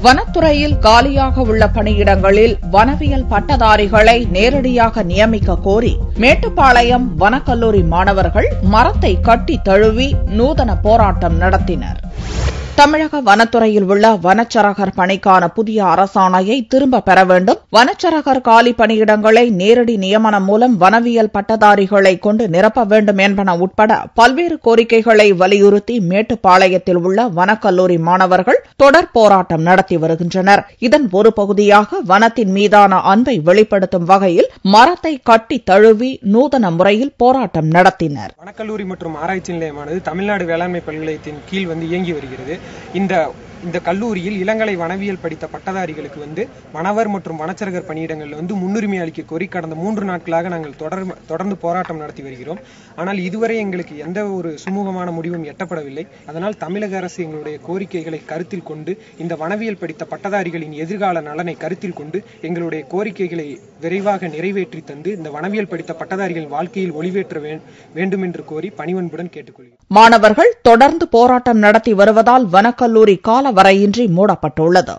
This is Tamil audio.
வனத்துறையில் காலியாக உள்ள பணியிடங்களில் வனவியல் பட்டதாரிகளை நேரடியாக நியமிக்க கோரி மேட்டுப்பாளையம் வனக்கல்லூரி மாணவர்கள் மரத்தை கட்டி தழுவி நூதன போராட்டம் நடத்தினர். தமிழக வனத்துறையில் உள்ள வனச்சரகர் பணிக்கான புதிய அரசாணையை திரும்பப் பெற வேண்டும், வனச்சரகர் காலி பணியிடங்களை நேரடி நியமனம் மூலம் வனவியல் பட்டதாரிகளை கொண்டு நிரப்ப வேண்டும் என்பன உட்பட பல்வேறு கோரிக்கைகளை வலியுறுத்தி மேட்டுப்பாளையத்தில் உள்ள வனக்கல்லூரி மாணவர்கள் தொடர் போராட்டம் நடத்தி வருகின்றனர். இதன் ஒரு பகுதியாக வனத்தின் மீதான அன்பை வெளிப்படுத்தும் வகையில் மரத்தை கட்டி தழுவி நூதன முறையில் போராட்டம் நடத்தினர். வனக்கல்லூரி மற்றும் ஆராய்ச்சி நிலையமானது தமிழ்நாடு வேளாண்மை பல்கலைக்கழகத்தின் கீழ் இயங்கி வருகிறது. இந்த கல்லூரியில் இளங்கலை வனவியல் படித்த பட்டதாரிகளுக்கு வனவர் மற்றும் வனச்சரகர் பணியிடங்களில் முன்னுரிமை அளிக்க கோரி கடந்த 3 நாட்களாக நாங்கள் தொடர்ந்து போராட்டம் நடத்தி வருகிறோம். ஆனால் இதுவரை எங்களுக்கு எந்த ஒரு சுமூகமான முடிவும் எட்டப்படவில்லை. அதனால் தமிழக அரசு எங்களுடைய கோரிக்கைகளை கருத்தில் கொண்டு இந்த வனவியல் படித்த பட்டதாரிகளின் எதிர்கால நலனை கருத்தில் கொண்டு எங்களுடைய கோரிக்கைகளை விரைவாக நிறைவேற்றி தந்து இந்த வனவியல் படித்த பட்டதாரிகளின் வாழ்க்கையில் ஒளிவேற்ற வேண்டும் என்று கோரி பணிவன்புடன் கேட்டுக்கொள்கிறோம். மாணவர்கள் தொடர்ந்து போராட்டம் நடத்தி வருவதால் வனக்கல்லூரி காலவரையின்றி மூடப்பட்டுள்ளது.